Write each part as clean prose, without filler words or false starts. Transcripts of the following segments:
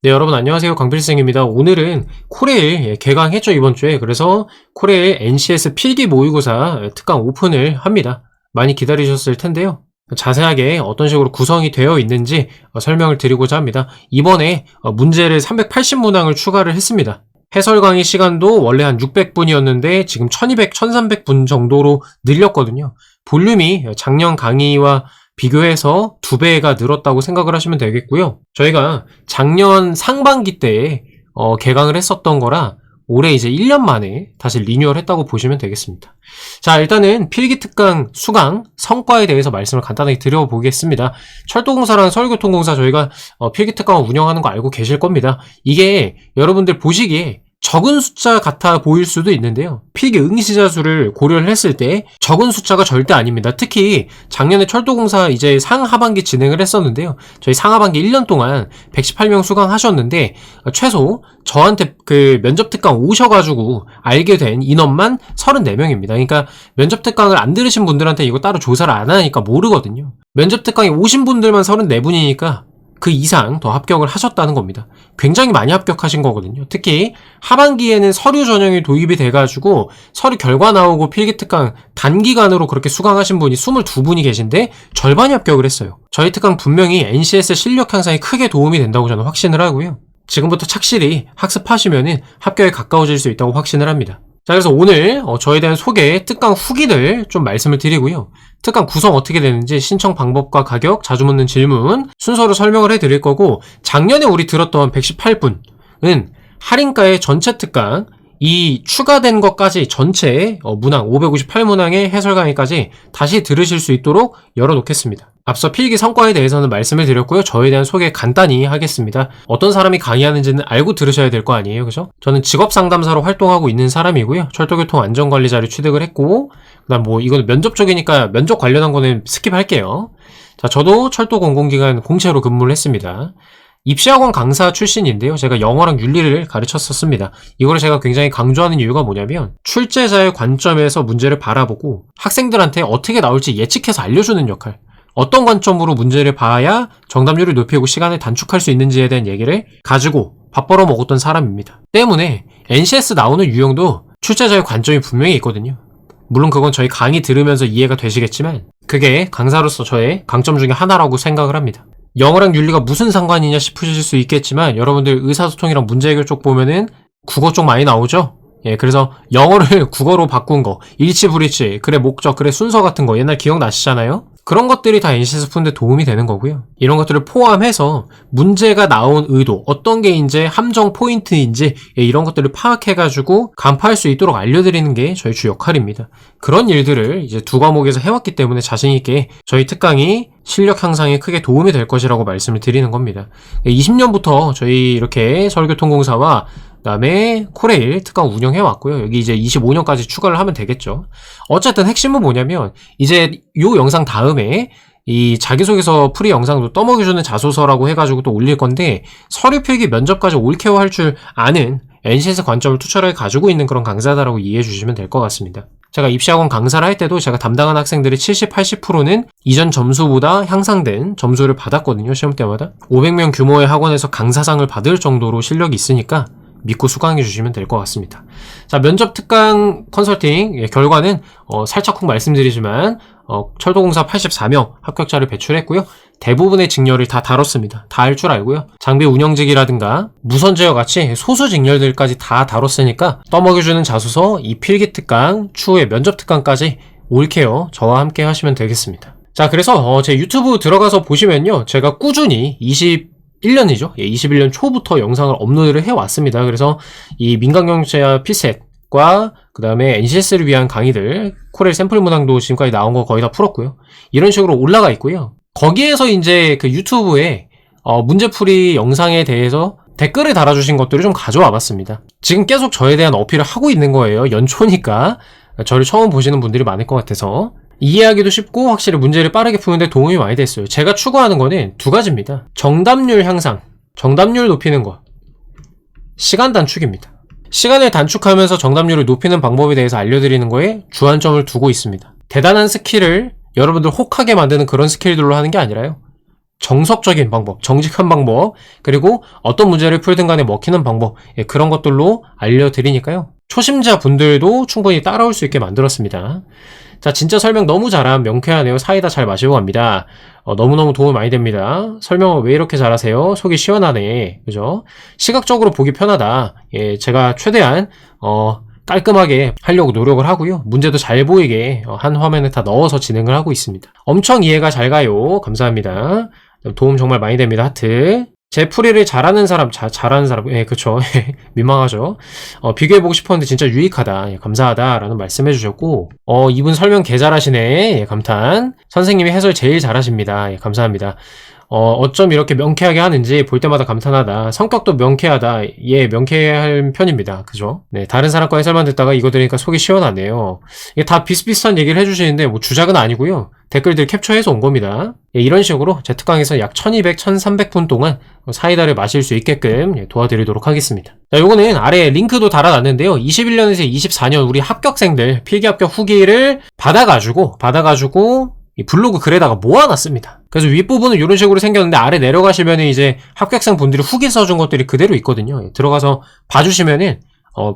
네, 여러분 안녕하세요. 강필승입니다. 오늘은 코레일 개강했죠, 이번 주에. 그래서 코레일 NCS 필기 모의고사 특강 오픈을 합니다. 많이 기다리셨을 텐데요. 자세하게 어떤 식으로 구성이 되어 있는지 설명을 드리고자 합니다. 이번에 문제를 380문항을 추가를 했습니다. 해설 강의 시간도 원래 한 600분이었는데 지금 1200, 1300분 정도로 늘렸거든요. 볼륨이 작년 강의와 비교해서 2배가 늘었다고 생각을 하시면 되겠고요. 저희가 작년 상반기 때에 개강을 했었던 거라 올해 이제 1년 만에 다시 리뉴얼 했다고 보시면 되겠습니다. 자, 일단은 필기특강 수강 성과에 대해서 말씀을 간단하게 드려보겠습니다. 철도공사랑 서울교통공사 저희가 필기특강을 운영하는 거 알고 계실 겁니다. 이게 여러분들 보시기에 적은 숫자 같아 보일 수도 있는데요. 필기 응시자 수를 고려를 했을 때 적은 숫자가 절대 아닙니다. 특히 작년에 철도공사 이제 상하반기 진행을 했었는데요. 저희 상하반기 1년 동안 118명 수강하셨는데 최소 저한테 그 면접특강 오셔가지고 알게 된 인원만 34명입니다. 그러니까 면접특강을 안 들으신 분들한테 이거 따로 조사를 안 하니까 모르거든요. 면접특강에 오신 분들만 34분이니까 그 이상 더 합격을 하셨다는 겁니다. 굉장히 많이 합격하신 거거든요. 특히 하반기에는 서류 전형이 도입이 돼가지고 서류 결과 나오고 필기특강 단기간으로 그렇게 수강하신 분이 22분이 계신데 절반이 합격을 했어요. 저희 특강 분명히 NCS 실력 향상에 크게 도움이 된다고 저는 확신을 하고요. 지금부터 착실히 학습하시면 합격에 가까워질 수 있다고 확신을 합니다. 자, 그래서 오늘 저에 대한 소개, 특강 후기들 좀 말씀을 드리고요. 특강 구성 어떻게 되는지, 신청 방법과 가격, 자주 묻는 질문 순서로 설명을 해드릴 거고, 작년에 우리 들었던 118분은 할인가의 전체 특강, 이 추가된 것까지 전체 문항 558문항의 해설 강의까지 다시 들으실 수 있도록 열어놓겠습니다. 앞서 필기 성과에 대해서는 말씀을 드렸고요. 저에 대한 소개 간단히 하겠습니다. 어떤 사람이 강의하는지는 알고 들으셔야 될 거 아니에요, 그죠? 저는 직업상담사로 활동하고 있는 사람이고요. 철도교통 안전관리자를 취득을 했고, 그다음 이거는 면접 쪽이니까 면접 관련한 거는 스킵할게요. 자, 저도 철도 공공기관 공채로 근무를 했습니다. 입시학원 강사 출신인데요. 제가 영어랑 윤리를 가르쳤었습니다. 이거를 제가 굉장히 강조하는 이유가 뭐냐면 출제자의 관점에서 문제를 바라보고 학생들한테 어떻게 나올지 예측해서 알려주는 역할. 어떤 관점으로 문제를 봐야 정답률을 높이고 시간을 단축할 수 있는지에 대한 얘기를 가지고 밥 벌어 먹었던 사람입니다. 때문에 NCS 나오는 유형도 출제자의 관점이 분명히 있거든요. 물론 그건 저희 강의 들으면서 이해가 되시겠지만 그게 강사로서 저의 강점 중에 하나라고 생각을 합니다. 영어랑 윤리가 무슨 상관이냐 싶으실 수 있겠지만 여러분들 의사소통이랑 문제 해결 쪽 보면은 국어 쪽 많이 나오죠? 예, 그래서 영어를 국어로 바꾼 거, 일치, 불일치, 그래 목적, 그래 순서 같은 거 옛날 기억나시잖아요? 그런 것들이 다 NCS 푸는데 도움이 되는 거고요. 이런 것들을 포함해서 문제가 나온 의도, 어떤 게 이제 함정 포인트인지 이런 것들을 파악해가지고 간파할 수 있도록 알려드리는 게 저희 주 역할입니다. 그런 일들을 이제 두 과목에서 해왔기 때문에 자신있게 저희 특강이 실력 향상에 크게 도움이 될 것이라고 말씀을 드리는 겁니다. 20년부터 저희 이렇게 서울교통공사와 그다음에 코레일 특강 운영해왔고요. 여기 이제 25년까지 추가를 하면 되겠죠. 어쨌든 핵심은 뭐냐면 이제 요 영상 다음에 이 자기소개서 프리 영상도 떠먹여주는 자소서라고 해가지고 또 올릴 건데 서류 필기 면접까지 올케어 할 줄 아는 NCS 관점을 투철하게 가지고 있는 그런 강사다라고 이해해 주시면 될 것 같습니다. 제가 입시학원 강사를 할 때도 제가 담당한 학생들의 70, 80%는 이전 점수보다 향상된 점수를 받았거든요. 시험 때마다. 500명 규모의 학원에서 강사상을 받을 정도로 실력이 있으니까 믿고 수강해 주시면 될 것 같습니다. 자, 면접 특강 컨설팅 결과는 살짝 훅 말씀드리지만 철도공사 84명 합격자를 배출했고요. 대부분의 직렬을 다 다뤘습니다. 다 할 줄 알고요. 장비 운영직이라든가 무선제어 같이 소수 직렬들까지 다 다뤘으니까 떠먹여주는 자소서, 이 필기 특강, 추후에 면접 특강까지 올케어 저와 함께 하시면 되겠습니다. 자, 그래서 제 유튜브 들어가서 보시면요. 제가 꾸준히 21년이죠. 21년 초부터 영상을 업로드를 해왔습니다. 그래서 이 민간경제와 피셋과 그 다음에 NCS를 위한 강의들, 코레일 샘플 문항도 지금까지 나온 거 거의 다 풀었고요. 이런 식으로 올라가 있고요. 거기에서 이제 그 유튜브에 문제풀이 영상에 대해서 댓글을 달아주신 것들을 좀 가져와 봤습니다. 지금 계속 저에 대한 어필을 하고 있는 거예요. 연초니까 저를 처음 보시는 분들이 많을 것 같아서 이해하기도 쉽고 확실히 문제를 빠르게 푸는데 도움이 많이 됐어요. 제가 추구하는 거는 두 가지입니다. 정답률 향상, 정답률 높이는 거, 시간 단축입니다. 시간을 단축하면서 정답률을 높이는 방법에 대해서 알려드리는 거에 주안점을 두고 있습니다. 대단한 스킬을 여러분들 혹하게 만드는 그런 스킬들로 하는 게 아니라요. 정석적인 방법, 정직한 방법, 그리고 어떤 문제를 풀든 간에 먹히는 방법, 그런 것들로 알려드리니까요. 초심자 분들도 충분히 따라올 수 있게 만들었습니다. 자, 진짜 설명 너무 잘함. 명쾌하네요. 사이다 잘 마시고 갑니다. 너무너무 도움 많이 됩니다. 설명을 왜 이렇게 잘하세요? 속이 시원하네. 그죠? 시각적으로 보기 편하다. 예, 제가 최대한, 깔끔하게 하려고 노력을 하고요. 문제도 잘 보이게 한 화면에 다 넣어서 진행을 하고 있습니다. 엄청 이해가 잘 가요. 감사합니다. 도움 정말 많이 됩니다. 하트. 제 풀이를 잘하는 사람, 잘하는 사람, 예, 그쵸. 민망하죠. 비교해보고 싶었는데 진짜 유익하다. 예, 감사하다. 라는 말씀 해주셨고, 이분 설명 개 잘하시네. 예, 감탄. 선생님이 해설 제일 잘하십니다. 예, 감사합니다. 어쩜 이렇게 명쾌하게 하는지 볼 때마다 감탄하다. 성격도 명쾌하다. 예, 명쾌할 편입니다. 그죠? 네, 다른 사람 거 해설만 듣다가 이거 들으니까 속이 시원하네요. 이게 다 비슷비슷한 얘기를 해주시는데, 뭐 주작은 아니고요. 댓글들 캡처해서 온 겁니다. 예, 이런 식으로 제 특강에서 약 1200, 1300분 동안 사이다를 마실 수 있게끔 도와드리도록 하겠습니다. 자, 요거는 아래에 링크도 달아놨는데요. 21년에서 24년 우리 합격생들 필기 합격 후기를 받아가지고 이 블로그 글에다가 모아놨습니다. 그래서 윗부분은 이런 식으로 생겼는데 아래 내려가시면 이제 합격생 분들이 후기 써준 것들이 그대로 있거든요. 들어가서 봐주시면은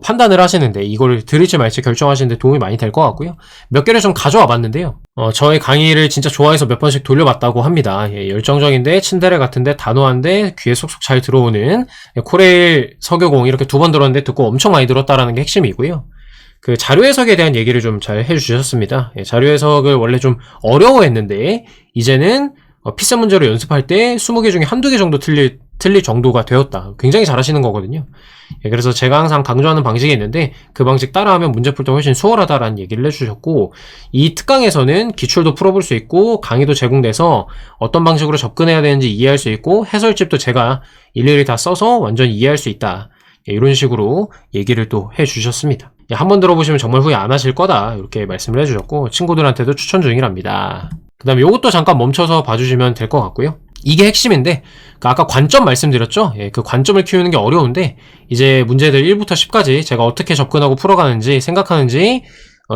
판단을 하시는데 이걸 들을지 말지 결정하시는데 도움이 많이 될 것 같고요. 몇 개를 좀 가져와 봤는데요. 저의 강의를 진짜 좋아해서 몇 번씩 돌려봤다고 합니다. 예, 열정적인데 친데레 같은데 단호한데 귀에 속속 잘 들어오는 코레일 서교공 이렇게 2번 들었는데 듣고 엄청 많이 들었다라는 게 핵심이고요. 그 자료 해석에 대한 얘기를 좀 잘 해주셨습니다. 예, 자료 해석을 원래 좀 어려워했는데 이제는 피스 문제로 연습할 때 20개 중에 한두 개 정도 틀릴 정도가 되었다. 굉장히 잘하시는 거거든요. 예, 그래서 제가 항상 강조하는 방식이 있는데 그 방식 따라하면 문제 풀 때 훨씬 수월하다라는 얘기를 해주셨고, 이 특강에서는 기출도 풀어볼 수 있고 강의도 제공돼서 어떤 방식으로 접근해야 되는지 이해할 수 있고 해설집도 제가 일일이 다 써서 완전히 이해할 수 있다. 예, 이런 식으로 얘기를 또 해주셨습니다. 예, 한번 들어보시면 정말 후회 안 하실 거다 이렇게 말씀을 해주셨고 친구들한테도 추천 중이랍니다. 그 다음에 이것도 잠깐 멈춰서 봐주시면 될 것 같고요. 이게 핵심인데 아까 관점 말씀드렸죠? 예, 그 관점을 키우는 게 어려운데 이제 문제들 1부터 10까지 제가 어떻게 접근하고 풀어가는지 생각하는지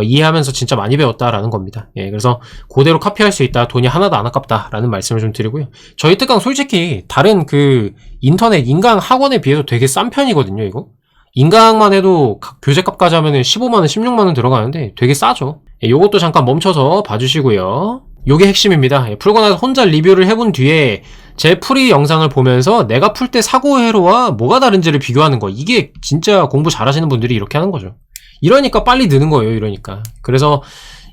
이해하면서 진짜 많이 배웠다라는 겁니다. 예, 그래서 그대로 카피할 수 있다. 돈이 하나도 안 아깝다라는 말씀을 좀 드리고요. 저희 특강 솔직히 다른 그 인터넷 인강 학원에 비해서 되게 싼 편이거든요, 이거. 인강만 해도 교재값까지 하면 15만원, 16만원 들어가는데 되게 싸죠. 예, 요것도 잠깐 멈춰서 봐주시고요. 요게 핵심입니다. 예, 풀고 나서 혼자 리뷰를 해본 뒤에 제 풀이 영상을 보면서 내가 풀 때 사고 회로와 뭐가 다른지를 비교하는 거. 이게 진짜 공부 잘하시는 분들이 이렇게 하는 거죠. 이러니까 빨리 느는 거예요, 이러니까. 그래서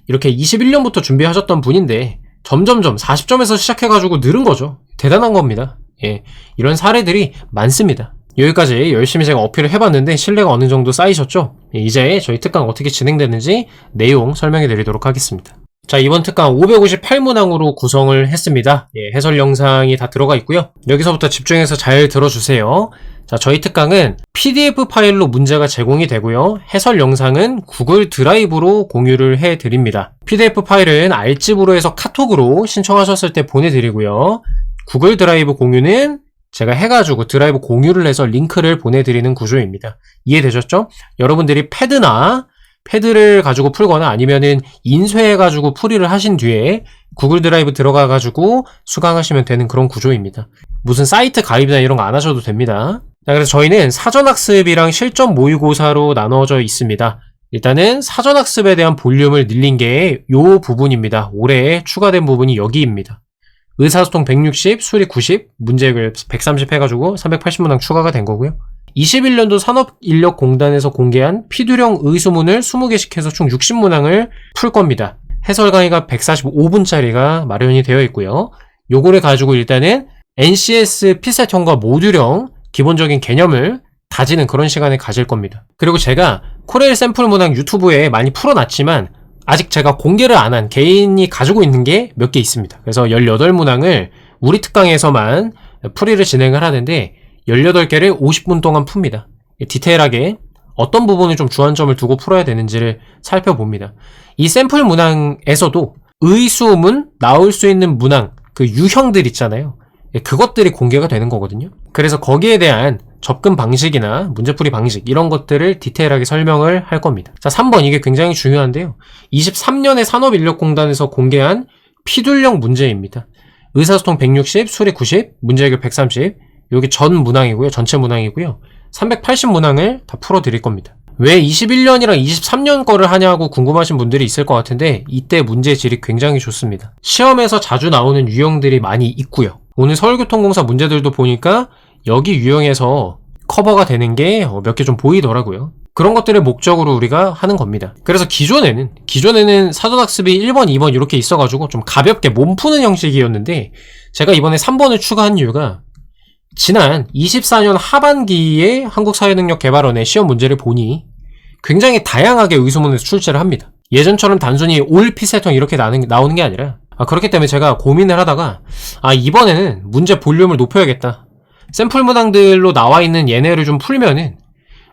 이렇게 21년부터 준비하셨던 분인데 점점점 40점에서 시작해가지고 늘은 거죠. 대단한 겁니다. 예, 이런 사례들이 많습니다. 여기까지 열심히 제가 어필을 해봤는데 신뢰가 어느 정도 쌓이셨죠? 예, 이제 저희 특강 어떻게 진행되는지 내용 설명해 드리도록 하겠습니다. 자, 이번 특강 558문항으로 구성을 했습니다. 예, 해설 영상이 다 들어가 있고요. 여기서부터 집중해서 잘 들어주세요. 자, 저희 특강은 PDF 파일로 문제가 제공이 되고요. 해설 영상은 구글 드라이브로 공유를 해드립니다. PDF 파일은 알집으로 해서 카톡으로 신청하셨을 때 보내드리고요. 구글 드라이브 공유는 제가 해가지고 드라이브 공유를 해서 링크를 보내드리는 구조입니다. 이해되셨죠? 여러분들이 패드를 가지고 풀거나 아니면은 인쇄해가지고 풀이를 하신 뒤에 구글 드라이브 들어가가지고 수강하시면 되는 그런 구조입니다. 무슨 사이트 가입이나 이런 거 안 하셔도 됩니다. 자, 그래서 저희는 사전학습이랑 실전 모의고사로 나눠져 있습니다. 일단은 사전학습에 대한 볼륨을 늘린 게 요 부분입니다. 올해 추가된 부분이 여기입니다. 의사소통 160, 수리 90, 문제글 130 해가지고 380문항 추가가 된 거고요. 21년도 산업인력공단에서 공개한 피두령 의수문을 20개씩 해서 총 60문항을 풀 겁니다. 해설 강의가 145분짜리가 마련이 되어 있고요. 요거를 가지고 일단은 NCS 필사형과 모듈형 기본적인 개념을 다지는 그런 시간을 가질 겁니다. 그리고 제가 코레일 샘플 문항 유튜브에 많이 풀어놨지만 아직 제가 공개를 안 한 개인이 가지고 있는 게 몇 개 있습니다. 그래서 18문항을 우리 특강에서만 풀이를 진행을 하는데 18개를 50분 동안 풉니다. 디테일하게 어떤 부분을 좀 주안점을 두고 풀어야 되는지를 살펴봅니다. 이 샘플 문항에서도 의수문, 나올 수 있는 문항, 그 유형들 있잖아요. 그것들이 공개가 되는 거거든요. 그래서 거기에 대한 접근 방식이나 문제풀이 방식 이런 것들을 디테일하게 설명을 할 겁니다. 자, 3번 이게 굉장히 중요한데요. 23년에 산업인력공단에서 공개한 피둘령 문제입니다. 의사소통 160, 수리 90, 문제해결 130. 여기 전 문항이고요. 전체 문항이고요. 380 문항을 다 풀어드릴 겁니다. 왜 21년이랑 23년 거를 하냐고 궁금하신 분들이 있을 것 같은데 이때 문제 질이 굉장히 좋습니다. 시험에서 자주 나오는 유형들이 많이 있고요. 오늘 서울교통공사 문제들도 보니까 여기 유형에서 커버가 되는 게 몇 개 좀 보이더라고요. 그런 것들을 목적으로 우리가 하는 겁니다. 그래서 기존에는 사전학습이 1번, 2번 이렇게 있어가지고 좀 가볍게 몸 푸는 형식이었는데 제가 이번에 3번을 추가한 이유가 지난 24년 하반기에 한국사회능력개발원의 시험 문제를 보니 굉장히 다양하게 의소문에서 출제를 합니다. 예전처럼 단순히 올 피세통 이렇게 나오는 게 아니라 그렇기 때문에 제가 고민을 하다가 이번에는 문제 볼륨을 높여야겠다. 샘플 문항들로 나와 있는 얘네를 좀 풀면은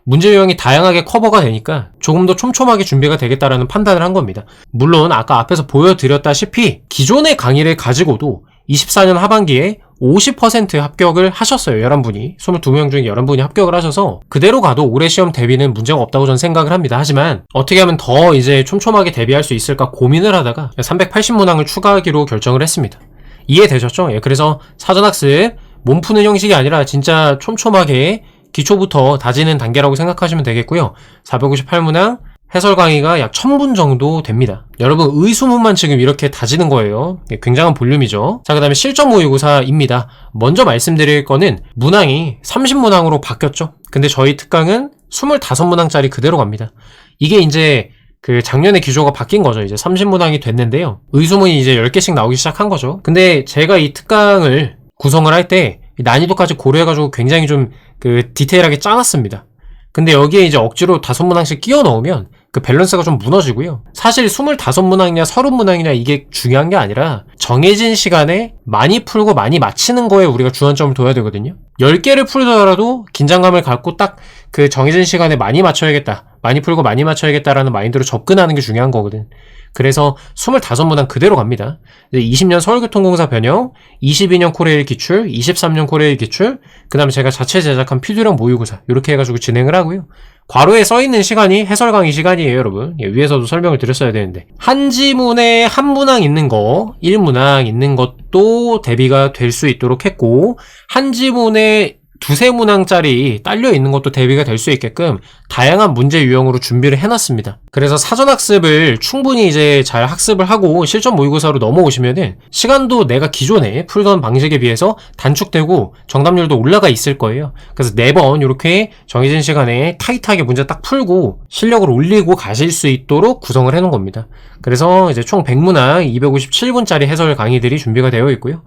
문제 유형이 다양하게 커버가 되니까 조금 더 촘촘하게 준비가 되겠다라는 판단을 한 겁니다. 물론 아까 앞에서 보여드렸다시피 기존의 강의를 가지고도 24년 하반기에 50% 합격을 하셨어요. 11분이. 22명 중에 11분이 합격을 하셔서 그대로 가도 올해 시험 대비는 문제가 없다고 저는 생각을 합니다. 하지만 어떻게 하면 더 이제 촘촘하게 대비할 수 있을까 고민을 하다가 380문항을 추가하기로 결정을 했습니다. 이해되셨죠? 예, 그래서 사전학습 몸 푸는 형식이 아니라 진짜 촘촘하게 기초부터 다지는 단계라고 생각하시면 되겠고요. 458문항 해설 강의가 약 1000분 정도 됩니다. 여러분 의수문만 지금 이렇게 다지는 거예요. 굉장한 볼륨이죠. 자, 그 다음에 실전 모의고사입니다. 먼저 말씀드릴 거는 문항이 30문항으로 바뀌었죠. 근데 저희 특강은 25문항짜리 그대로 갑니다. 이게 이제 그 작년에 기조가 바뀐 거죠. 이제 30문항이 됐는데요. 의수문이 이제 10개씩 나오기 시작한 거죠. 근데 제가 이 특강을 구성을 할 때 난이도까지 고려해가지고 굉장히 좀 그 디테일하게 짜놨습니다. 근데 여기에 이제 억지로 5문항씩 끼워 넣으면 그 밸런스가 좀 무너지고요. 사실 25문항이냐 30문항이냐 이게 중요한 게 아니라 정해진 시간에 많이 풀고 많이 맞히는 거에 우리가 주안점을 둬야 되거든요. 10개를 풀더라도 긴장감을 갖고 딱 그 정해진 시간에 많이 맞춰야겠다. 많이 풀고 많이 맞춰야겠다라는 마인드로 접근하는 게 중요한 거거든. 그래서 25문항 그대로 갑니다. 20년 서울교통공사 변형, 22년 코레일 기출, 23년 코레일 기출, 그 다음에 제가 자체 제작한 필두령 모의고사 이렇게 해가지고 진행을 하고요. 괄호에 써있는 시간이 해설 강의 시간이에요, 여러분. 예, 위에서도 설명을 드렸어야 되는데 한 지문에 한 문항 있는 거, 1문항 있는 것도 대비가 될 수 있도록 했고 한 지문에 두세 문항짜리 딸려 있는 것도 대비가 될 수 있게끔 다양한 문제 유형으로 준비를 해놨습니다. 그래서 사전학습을 충분히 이제 잘 학습을 하고 실전 모의고사로 넘어오시면은 시간도 내가 기존에 풀던 방식에 비해서 단축되고 정답률도 올라가 있을 거예요. 그래서 4번 이렇게 정해진 시간에 타이트하게 문제 딱 풀고 실력을 올리고 가실 수 있도록 구성을 해놓은 겁니다. 그래서 이제 총 100문항 257분짜리 해설 강의들이 준비가 되어 있고요.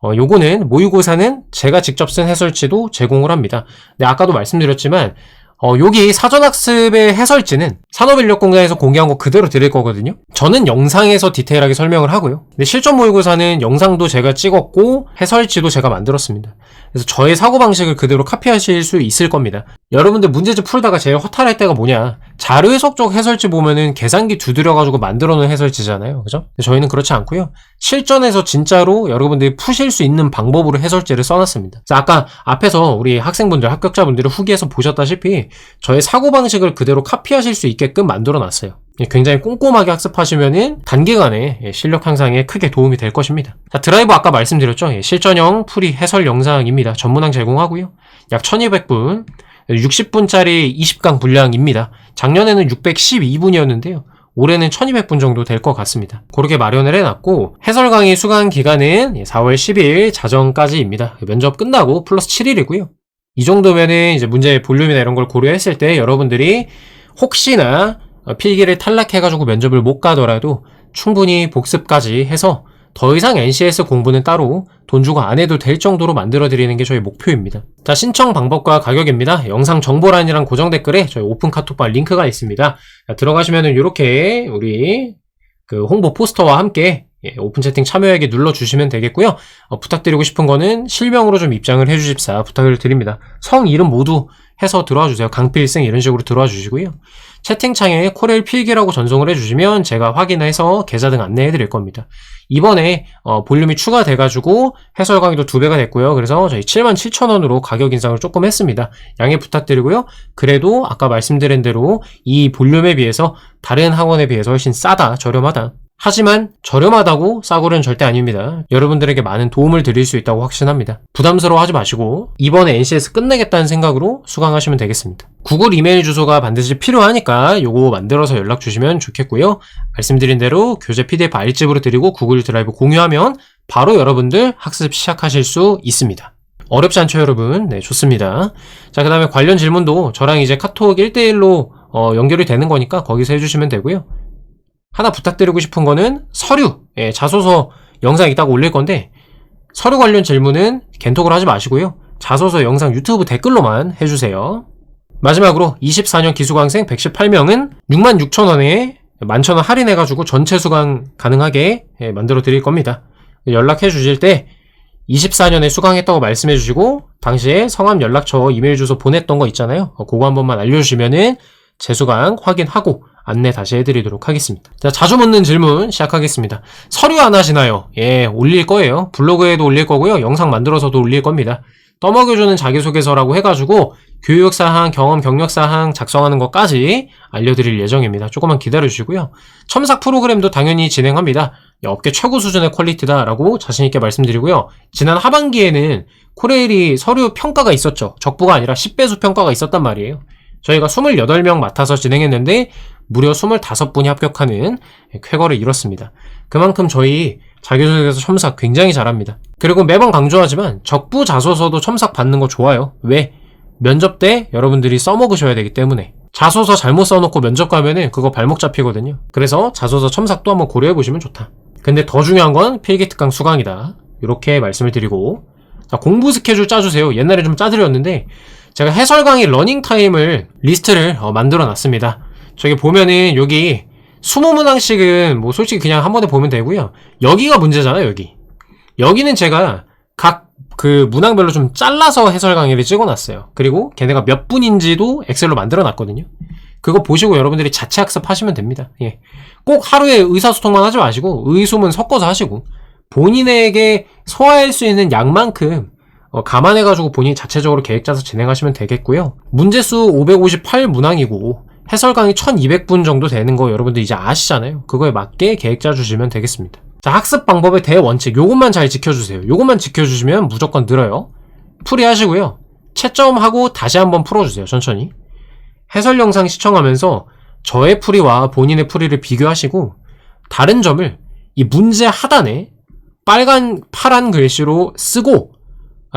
요거는 모의고사는 제가 직접 쓴 해설지도 제공을 합니다. 근데 아까도 말씀드렸지만 여기 사전학습의 해설지는 산업인력공단에서 공개한 거 그대로 드릴 거거든요. 저는 영상에서 디테일하게 설명을 하고요. 근데 실전 모의고사는 영상도 제가 찍었고 해설지도 제가 만들었습니다. 그래서 저의 사고방식을 그대로 카피하실 수 있을 겁니다. 여러분들 문제집 풀다가 제일 허탈할 때가 뭐냐, 자료 해석 해설지 보면은 계산기 두드려가지고 만들어 놓은 해설지잖아요. 그죠? 저희는 그렇지 않고요. 실전에서 진짜로 여러분들이 푸실 수 있는 방법으로 해설지를 써놨습니다. 그래서 아까 앞에서 우리 학생분들, 합격자분들이 후기에서 보셨다시피 저의 사고방식을 그대로 카피하실 수 있게끔 만들어 놨어요. 굉장히 꼼꼼하게 학습하시면은 단기간에 실력 향상에 크게 도움이 될 것입니다. 자, 드라이브 아까 말씀드렸죠. 실전형 풀이 해설 영상입니다. 전문항 제공하고요. 약 1200분, 60분짜리 20강 분량입니다. 작년에는 612분이었는데요. 올해는 1200분 정도 될 것 같습니다. 그렇게 마련을 해놨고 해설 강의 수강 기간은 4월 10일 자정까지입니다. 면접 끝나고 플러스 7일이고요. 이 정도면은 이제 문제의 볼륨이나 이런 걸 고려했을 때 여러분들이 혹시나 필기를 탈락해가지고 면접을 못 가더라도 충분히 복습까지 해서 더 이상 NCS 공부는 따로 돈 주고 안 해도 될 정도로 만들어드리는 게 저희 목표입니다. 자, 신청 방법과 가격입니다. 영상 정보란이랑 고정 댓글에 저희 오픈 카톡방 링크가 있습니다. 자, 들어가시면은 이렇게 우리 그 홍보 포스터와 함께 오픈 채팅 참여하기 눌러주시면 되겠고요. 부탁드리고 싶은 거는 실명으로 좀 입장을 해주십사 부탁을 드립니다. 성, 이름 모두 해서 들어와 주세요. 강필생 이런 식으로 들어와 주시고요. 채팅창에 코레일 필기라고 전송을 해주시면 제가 확인해서 계좌 등 안내해 드릴 겁니다. 이번에 볼륨이 추가돼가지고 해설 강의도 2배가 됐고요. 그래서 저희 77,000원으로 가격 인상을 조금 했습니다. 양해 부탁드리고요. 그래도 아까 말씀드린 대로 이 볼륨에 비해서 다른 학원에 비해서 훨씬 싸다, 저렴하다. 하지만 저렴하다고 싸구려는 절대 아닙니다. 여러분들에게 많은 도움을 드릴 수 있다고 확신합니다. 부담스러워하지 마시고 이번에 NCS 끝내겠다는 생각으로 수강하시면 되겠습니다. 구글 이메일 주소가 반드시 필요하니까 요거 만들어서 연락 주시면 좋겠고요. 말씀드린 대로 교재 PDF 알집으로 드리고 구글 드라이브 공유하면 바로 여러분들 학습 시작하실 수 있습니다. 어렵지 않죠, 여러분? 네, 좋습니다. 자, 그 다음에 관련 질문도 저랑 이제 카톡 1대1로 연결이 되는 거니까 거기서 해주시면 되고요. 하나 부탁드리고 싶은 거는 서류, 자소서 영상 이따가 올릴 건데 서류 관련 질문은 겐톡으로 하지 마시고요. 자소서 영상 유튜브 댓글로만 해주세요. 마지막으로 24년 기수강생 118명은 66,000원에 11,000원 할인해가지고 전체 수강 가능하게 만들어 드릴 겁니다. 연락해 주실 때 24년에 수강했다고 말씀해 주시고 당시에 성함, 연락처, 이메일 주소 보냈던 거 있잖아요. 그거 한 번만 알려주시면은 재수강 확인하고 안내 다시 해드리도록 하겠습니다. 자, 자주 묻는 질문 시작하겠습니다. 서류 안 하시나요? 예, 올릴 거예요. 블로그에도 올릴 거고요. 영상 만들어서도 올릴 겁니다. 떠먹여주는 자기소개서라고 해가지고 교육사항, 경험, 경력사항 작성하는 것까지 알려드릴 예정입니다. 조금만 기다려주시고요. 첨삭 프로그램도 당연히 진행합니다. 업계 최고 수준의 퀄리티다라고 자신있게 말씀드리고요. 지난 하반기에는 코레일이 서류 평가가 있었죠. 적부가 아니라 10배수 평가가 있었단 말이에요. 저희가 28명 맡아서 진행했는데 무려 25분이 합격하는 쾌거를 이뤘습니다. 그만큼 저희 자기소개서 첨삭 굉장히 잘합니다. 그리고 매번 강조하지만 적부 자소서도 첨삭 받는 거 좋아요. 왜? 면접 때 여러분들이 써먹으셔야 되기 때문에. 자소서 잘못 써놓고 면접 가면은 그거 발목 잡히거든요. 그래서 자소서 첨삭도 한번 고려해보시면 좋다. 근데 더 중요한 건 필기특강 수강이다. 이렇게 말씀을 드리고, 자, 공부 스케줄 짜주세요. 옛날에 좀 짜드렸는데 제가 해설 강의 러닝타임을 리스트를 만들어 놨습니다. 저기 보면은 여기 20문항씩은 뭐 솔직히 그냥 한 번에 보면 되고요. 여기가 문제잖아요, 여기. 여기는 제가 각 그 문항별로 좀 잘라서 해설 강의를 찍어 놨어요. 그리고 걔네가 몇 분인지도 엑셀로 만들어 놨거든요. 그거 보시고 여러분들이 자체 학습하시면 됩니다. 예. 꼭 하루에 의사소통만 하지 마시고 의소문 섞어서 하시고 본인에게 소화할 수 있는 양만큼 감안해가지고 본인이 자체적으로 계획 짜서 진행하시면 되겠고요. 문제수 558문항이고 해설 강의 1200분 정도 되는 거 여러분들 이제 아시잖아요. 그거에 맞게 계획 짜주시면 되겠습니다. 자, 학습 방법의 대원칙 요것만 잘 지켜주세요. 요것만 지켜주시면 무조건 늘어요. 풀이하시고요. 채점하고 다시 한번 풀어주세요. 천천히. 해설 영상 시청하면서 저의 풀이와 본인의 풀이를 비교하시고 다른 점을 이 문제 하단에 파란 글씨로 쓰고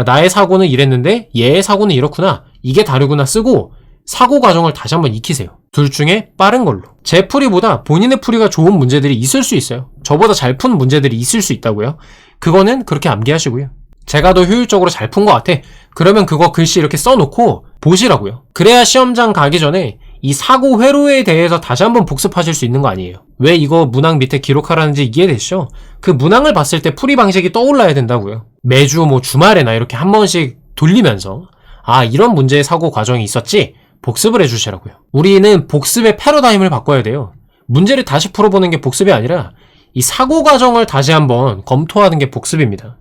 나의 사고는 이랬는데 얘의 사고는 이렇구나. 이게 다르구나 쓰고 사고 과정을 다시 한번 익히세요. 둘 중에 빠른 걸로. 제 풀이보다 본인의 풀이가 좋은 문제들이 있을 수 있어요. 저보다 잘 푼 문제들이 있을 수 있다고요. 그거는 그렇게 암기하시고요. 제가 더 효율적으로 잘 푼 것 같아. 그러면 그거 글씨 이렇게 써놓고 보시라고요. 그래야 시험장 가기 전에 이 사고 회로에 대해서 다시 한번 복습하실 수 있는 거 아니에요. 왜 이거 문항 밑에 기록하라는지 이해되시죠? 그 문항을 봤을 때 풀이 방식이 떠올라야 된다고요. 매주 뭐 주말에나 이렇게 한 번씩 돌리면서 아, 이런 문제의 사고 과정이 있었지? 복습을 해주시라고요. 우리는 복습의 패러다임을 바꿔야 돼요. 문제를 다시 풀어보는 게 복습이 아니라 이 사고 과정을 다시 한번 검토하는 게 복습입니다.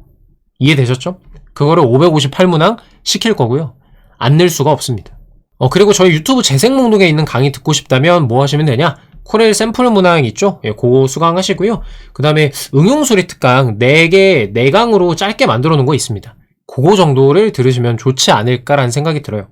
이해되셨죠? 그거를 558문항 시킬 거고요. 안 낼 수가 없습니다. 그리고 저희 유튜브 재생 목록에 있는 강의 듣고 싶다면 뭐 하시면 되냐? 코레일 샘플 문항 있죠? 예, 그거 수강하시고요. 그 다음에 응용수리 특강 4개, 4강으로 짧게 만들어 놓은 거 있습니다. 그거 정도를 들으시면 좋지 않을까라는 생각이 들어요.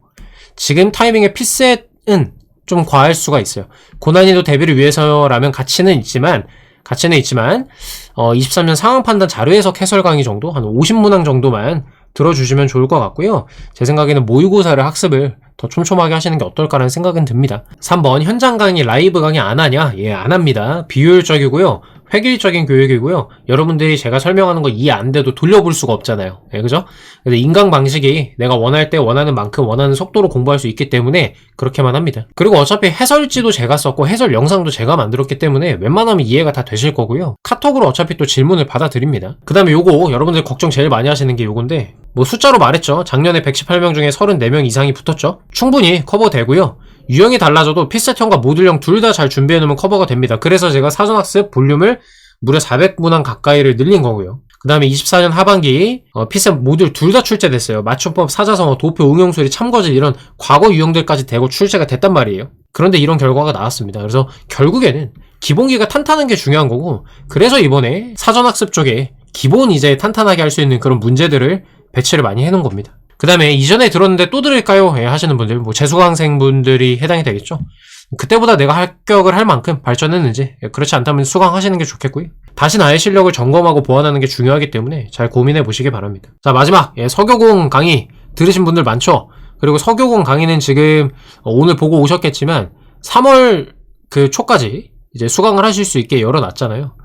지금 타이밍에 피셋은 좀 과할 수가 있어요. 고난이도 대비를 위해서라면 가치는 있지만 23년 상황 판단 자료 해석 해설 강의 정도 한 50문항 정도만 들어주시면 좋을 것 같고요. 제 생각에는 모의고사를 학습을 더 촘촘하게 하시는 게 어떨까라는 생각은 듭니다. 3번 현장 강의, 라이브 강의 안 하냐? 예, 안 합니다. 비효율적이고요. 획일적인 교육이고요. 여러분들이 제가 설명하는 거 이해 안 돼도 돌려볼 수가 없잖아요. 예, 그죠? 그래서 인강 방식이 내가 원할 때 원하는 만큼 원하는 속도로 공부할 수 있기 때문에 그렇게만 합니다. 그리고 어차피 해설지도 제가 썼고 해설 영상도 제가 만들었기 때문에 웬만하면 이해가 다 되실 거고요. 카톡으로 어차피 또 질문을 받아드립니다. 그 다음에 요거 여러분들 걱정 제일 많이 하시는 게 요건데 뭐 숫자로 말했죠. 작년에 118명 중에 34명 이상이 붙었죠. 충분히 커버되고요. 유형이 달라져도 피셋형과 모듈형 둘 다 잘 준비해놓으면 커버가 됩니다. 그래서 제가 사전학습 볼륨을 무려 400문항 가까이를 늘린 거고요. 그 다음에 24년 하반기 피셋 모듈 둘 다 출제됐어요. 맞춤법, 사자성어, 도표, 응용수리, 참거질 이런 과거 유형들까지 되고 출제가 됐단 말이에요. 그런데 이런 결과가 나왔습니다. 그래서 결국에는 기본기가 탄탄한 게 중요한 거고, 그래서 이번에 사전학습 쪽에 기본 이제 탄탄하게 할 수 있는 그런 문제들을 배치를 많이 해놓은 겁니다. 그 다음에 이전에 들었는데 또 들을까요? 예, 하시는 분들, 뭐 재수강생분들이 해당이 되겠죠. 그때보다 내가 합격을 할 만큼 발전했는지, 그렇지 않다면 수강하시는 게 좋겠고요. 다시 나의 실력을 점검하고 보완하는 게 중요하기 때문에 잘 고민해 보시기 바랍니다. 자, 마지막 서교공 강의 들으신 분들 많죠? 그리고 서교공 강의는 지금 오늘 보고 오셨겠지만 3월 그 초까지 이제 수강을 하실 수 있게 열어놨잖아요.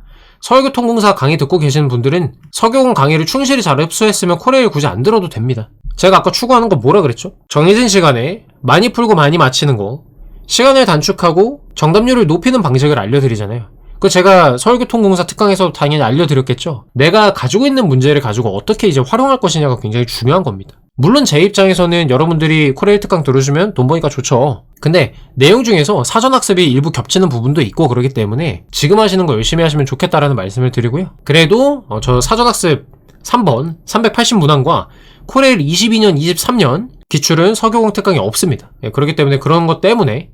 서울교통공사 강의 듣고 계시는 분들은 서교공 강의를 충실히 잘 흡수했으면 코레일 굳이 안 들어도 됩니다. 제가 아까 추구하는 거 뭐라 그랬죠? 정해진 시간에 많이 풀고 많이 마치는 거, 시간을 단축하고 정답률을 높이는 방식을 알려드리잖아요. 그 제가 서울교통공사 특강에서 당연히 알려드렸겠죠. 내가 가지고 있는 문제를 가지고 어떻게 이제 활용할 것이냐가 굉장히 중요한 겁니다. 물론 제 입장에서는 여러분들이 코레일 특강 들으시면 돈 버니까 좋죠. 근데 내용 중에서 사전학습이 일부 겹치는 부분도 있고 그렇기 때문에 지금 하시는 거 열심히 하시면 좋겠다라는 말씀을 드리고요. 그래도 저 사전학습 3번 380문항과 코레일 22년 23년 기출은 서교공 특강이 없습니다. 그렇기 때문에 그런 것 때문에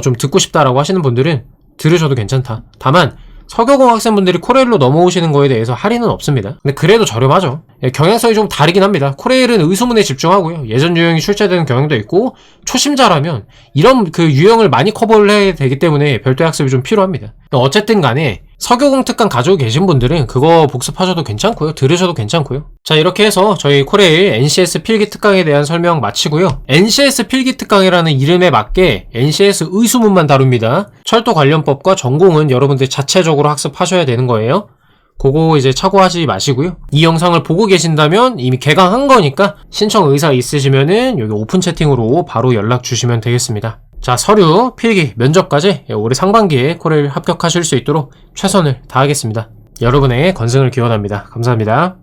좀 듣고 싶다라고 하시는 분들은 들으셔도 괜찮다. 다만 서교공 학생분들이 코레일로 넘어오시는 거에 대해서 할인은 없습니다. 근데 그래도 저렴하죠. 경향성이 좀 다르긴 합니다. 코레일은 의수문에 집중하고요. 예전 유형이 출제되는 경향도 있고, 초심자라면 이런 그 유형을 많이 커버를 해야 되기 때문에 별도의 학습이 좀 필요합니다. 어쨌든 간에 서교공 특강 가지고 계신 분들은 그거 복습하셔도 괜찮고요. 들으셔도 괜찮고요. 자, 이렇게 해서 저희 코레일 NCS 필기 특강에 대한 설명 마치고요. NCS 필기 특강이라는 이름에 맞게 NCS 의수문만 다룹니다. 철도 관련법과 전공은 여러분들 자체적으로 학습하셔야 되는 거예요. 그거 이제 착오하지 마시고요. 이 영상을 보고 계신다면 이미 개강한 거니까 신청 의사 있으시면은 여기 오픈 채팅으로 바로 연락 주시면 되겠습니다. 자, 서류, 필기, 면접까지 올해 상반기에 코레일 합격하실 수 있도록 최선을 다하겠습니다. 여러분의 건승을 기원합니다. 감사합니다.